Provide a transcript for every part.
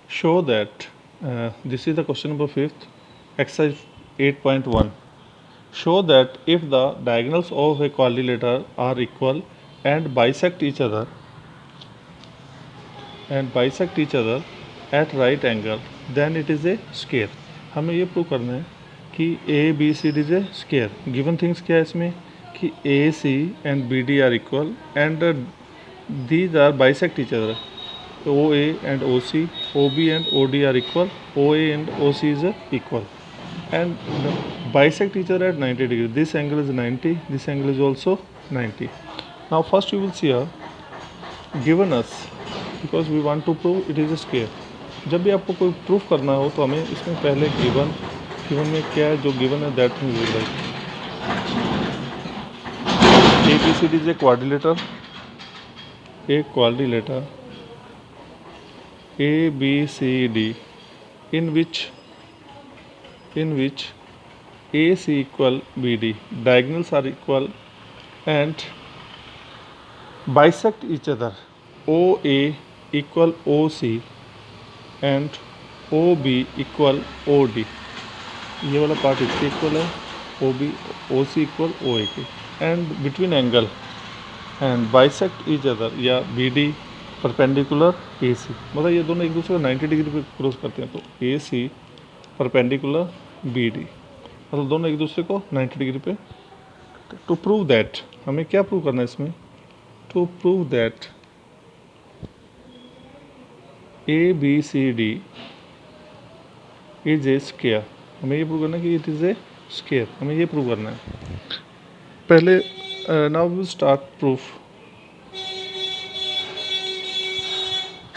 Show that this is the question number 5th, exercise 8.1. Show that if the diagonals of a quadrilateral are equal and bisect each other at right angle, then it is a square. हमें ये prove करना है कि A B C D is a square. Given things क्या है इसमें कि A C and B D are equal and these are bisect each other. OA and OC, OB and OD are equal, OA and OC is equal, and bisect each other at 90 degrees. This angle is 90, this angle is also 90. Now first you will see here given us, because we want to prove it is a square. जब भी आपको कोई proof करना हो तो हमें इसमें पहले गिवन में क्या है, जो गिवन है that thing will write. ABCD is a quadrilateral, ABCD in which AC equal BD, diagonals are equal and bisect each other. OA equal OC and OB equal OD. ये वाला पार्ट इसके equal है, OC equal OA के, and between angle and bisect each other या BD perpendicular AC. मतलब ये दोनों एक दूसरे को 90 डिग्री पे क्रॉस करते हैं, तो AC परपेंडिकुलर BD, मतलब दोनों एक दूसरे को 90 डिग्री पे. टू प्रूव दैट हमें क्या प्रूव करना है इसमें, to prove that ABCD is a square. हमें ये प्रूव करना है कि इट इज़ ए स्क्वायर, हमें ये प्रूव करना है. पहले now we start proof.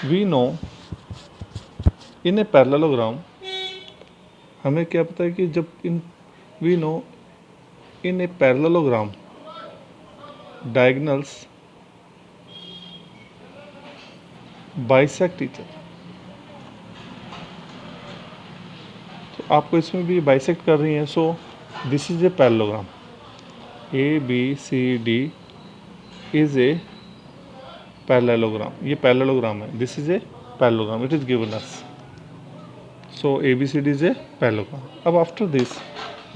We know in a parallelogram, हमें क्या पता है कि जब we know in a parallelogram diagonals bisect each other. तो आपको इसमें भी बाइसेक्ट कर रही हैं, so this is a parallelogram. ABCD is a parallelogram. ये पैरेललोग्राम है, this is a parallelogram, it is given us. So ABCD is a parallelogram. अब after this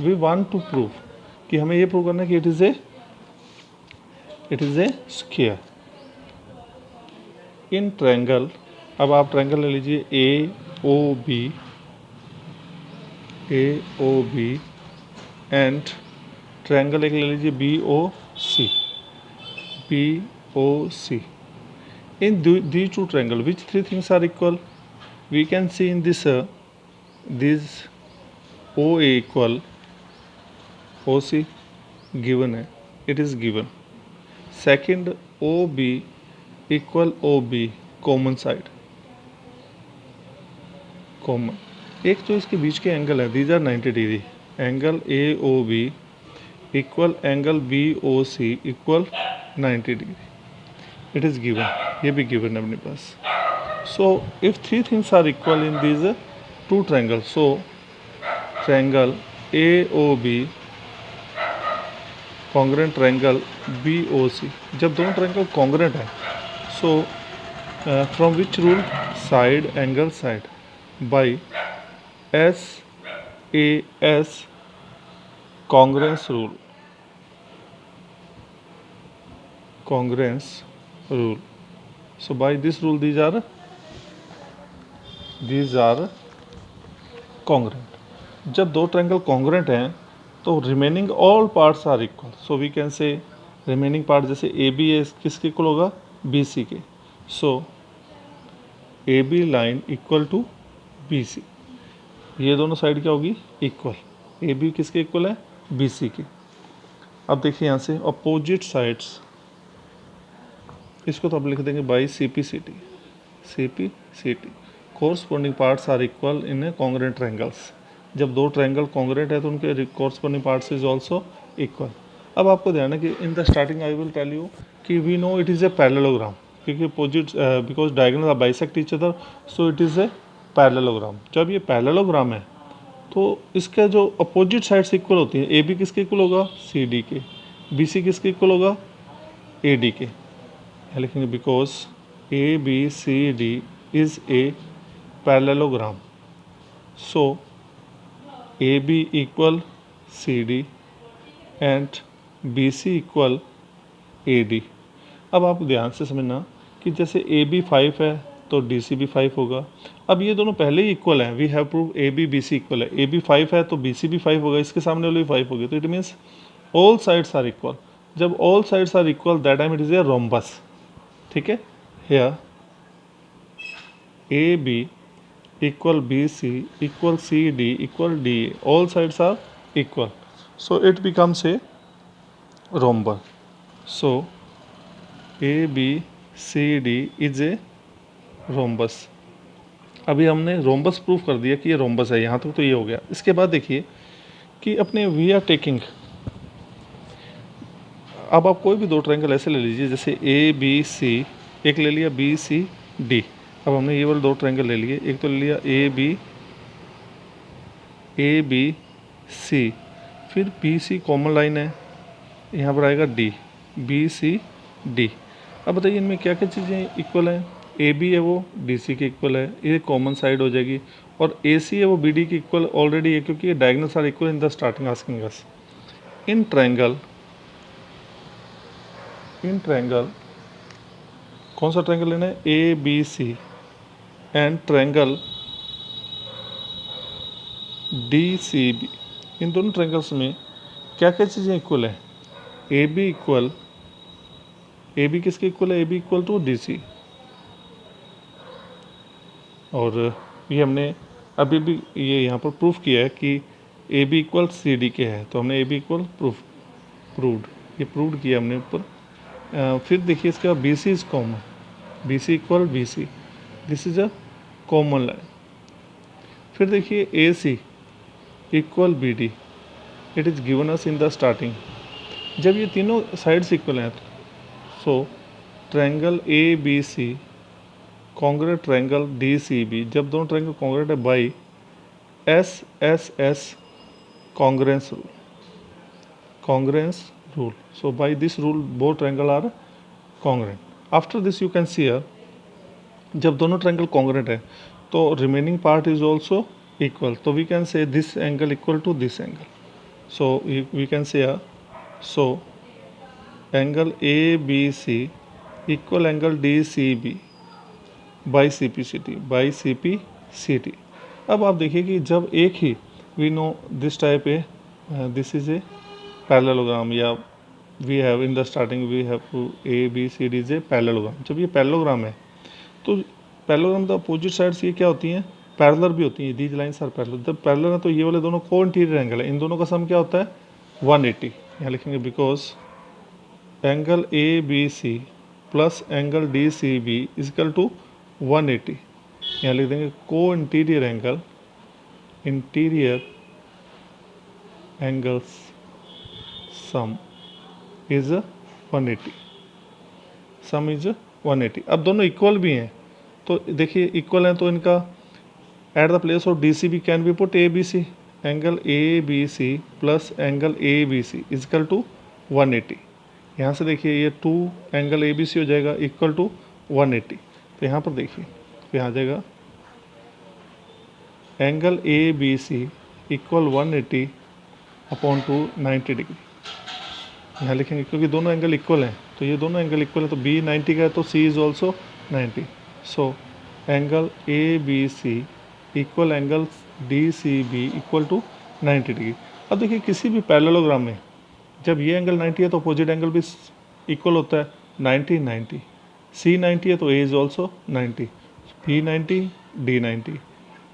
we want to prove कि हमें ये प्रूव करना है कि it is a square in triangle. अब आप ट्रायंगल ले लीजिए AOB एंड ट्रायंगल एक ले लीजिए BOC. In these two triangles, which three things are equal? We can see in this OA equal OC, given है, it is given. Second, OB equal OB, common side, common. एक जो इसके बीच के angle है, these are 90 डिग्री. Angle AOB equal angle BOC equal 90 degree. It is given, ये भी given है अपने पास. So if three things are equal in these two triangle, so triangle AOB congruent triangle BOC. जब दोनों ट्रायंगल कॉन्ग्रेंट है, so from which rule, side angle side by SAS congruence rule. So by this rule these are congruent. जब दो triangle congruent हैं तो remaining all parts are equal. So we can say remaining part जैसे AB है किसके equal होगा, BC के. So AB line equal to BC, ये दोनों साइड क्या होगी, इक्वल. AB किसके इक्वल है, BC के. अब देखिए यहाँ से अपोजिट साइड्स, इसको तो आप लिख देंगे by CPCT. Corresponding parts are equal in a congruent triangles. जब दो ट्रायंगल कॉन्ग्रेंट है तो उनके corresponding parts is also equal. अब आपको ध्यान है कि in the starting I will tell you कि we know it is a parallelogram, क्योंकि opposite because diagonal are bisect each other, so it is a parallelogram. जब ये पैरेललोग्राम है तो इसके जो अपोजिट साइड्स इक्वल होती हैं, AB किसके इक्वल होगा, CD के. BC किसके इक्वल होगा, AD के. लिखेंगे because ABCD is A parallelogram. So AB equal CD and BC equal AD. अब आप ध्यान से समझना कि जैसे AB 5 है तो DC भी 5 होगा। अब ये दोनों पहले ही इक्वल हैं, we have prove AB BC equal है। AB 5 है तो BC भी 5 होगा, इसके सामने वाले भी 5 होगी, तो it means all sides are equal. जब all sides are equal that time it is a rhombus. ठीक है, here AB equal BC equal CD equal DA, all sides are equal, so it becomes a rhombus. So ABCD is a rhombus. अभी हमने rhombus proof कर दिया कि ये rhombus है, यहाँ तक तो ये हो गया। इसके बाद देखिए कि अपने वी आर टेकिंग, अब आप कोई भी दो ट्रायंगल ऐसे ले लीजिए जैसे ABC, एक ले लिया BCD। अब हमने ये वाले दो ट्रायंगल ले लिए, एक तो ले लिया ABC, फिर BC कॉमन लाइन है, यहाँ पर आएगा D, BCD। अब बताइए इनमें क्या क्या चीज़ें इक्वल हैं। AB है वो DC के इक्वल है, ये कॉमन साइड हो जाएगी, और AC है वो BD के इक्वल ऑलरेडी है क्योंकि ये diagonals are equal in the starting asking us. In triangle कौन सा ट्रायंगल लेना है, ABC एंड ट्रायंगल DCB। इन दोनों ट्रायंगल्स में क्या क्या चीज़ें इक्वल है। AB किसके इक्वल है, AB इक्वल टू DC। और ये हमने अभी भी ये यहाँ पर प्रूफ किया है कि AB इक्वल CD के है, तो हमने AB इक्वल प्रूव्ड, ये प्रूव्ड किया हमने ऊपर। फिर देखिए इसके बाद BC is common, BC equal BC, this is a common line. फिर देखिए AC equal BD, it is given us in the starting. जब ये तीनों साइड्स इक्वल हैं so triangle ABC congruent triangle DCB, जब दोनों ट्रायंगल कॉन्ग्रेट है by SSS congruence rule, so by this rule both triangle are congruent. After this you can see here, जब दोनों triangle congruent है तो remaining part is also equal, तो we can say this angle equal to this angle, so we can say so angle ABC equal angle DCB by CPCT। अब आप देखिए कि जब एक ही we know this type a this is a parallelogram, या we have in the starting we have to ABCD is a parallelogram. जब ये पैरेललोग्राम है तो पैरेललोग्राम द अपोजिट साइड्स ये क्या होती हैं, पैरेलल भी होती हैं, दीज लाइंस आर पैरेलल। जब पैरेलल है तो ये वाले दोनों को इंटीरियर एंगल है, इन दोनों का सम क्या होता है 180। यहाँ लिखेंगे because angle ABC plus angle DCB is equal to 180। यहाँ लिख देंगे को interior angles sum is 180, sum is 180। अब दोनों इक्वल भी हैं तो देखिए इक्वल हैं तो इनका at the place of DCB can be put ABC, angle ABC plus angle ABC is equal to 180। यहाँ से देखिए ये 2 एंगल ABC हो जाएगा इक्वल टू 180, तो यहाँ पर देखिए तो यहाँ आ जाएगा angle ABC equal 180 upon 90 degree. यहाँ लिखेंगे क्योंकि दोनों एंगल इक्वल हैं, तो ये दोनों एंगल इक्वल है तो B 90 का है तो C is also 90, so angle ABC equal angle DCB equal to 90 degree. अब देखिए किसी भी पैरेललोग्राम में जब ये एंगल 90 है तो अपोजिट एंगल भी इक्वल होता है 90, C 90 है तो A is also 90, B 90, D 90,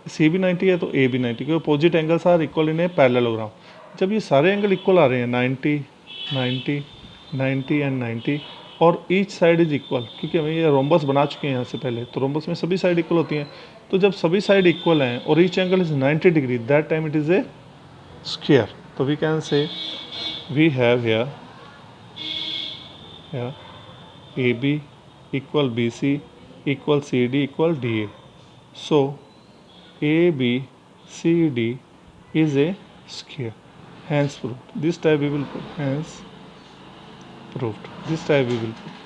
C भी 90 है तो A भी 90, क्योंकि opposite angles are equal in a parallelogram. जब ये सारे एंगल इक्वल आ रहे हैं 90, 90, 90 एंड 90 और ईच साइड इज इक्वल, क्योंकि हमें ये रोम्बस बना चुके हैं यहाँ से पहले, तो रोम्बस में सभी साइड इक्वल होती हैं। तो जब सभी साइड इक्वल हैं और each angle is 90 degree that time it is a square. तो we can say we have here AB equal BC equal CD equal DA, so ABCD is a square, hence proved. This type we will put, hence proved. This type we will put.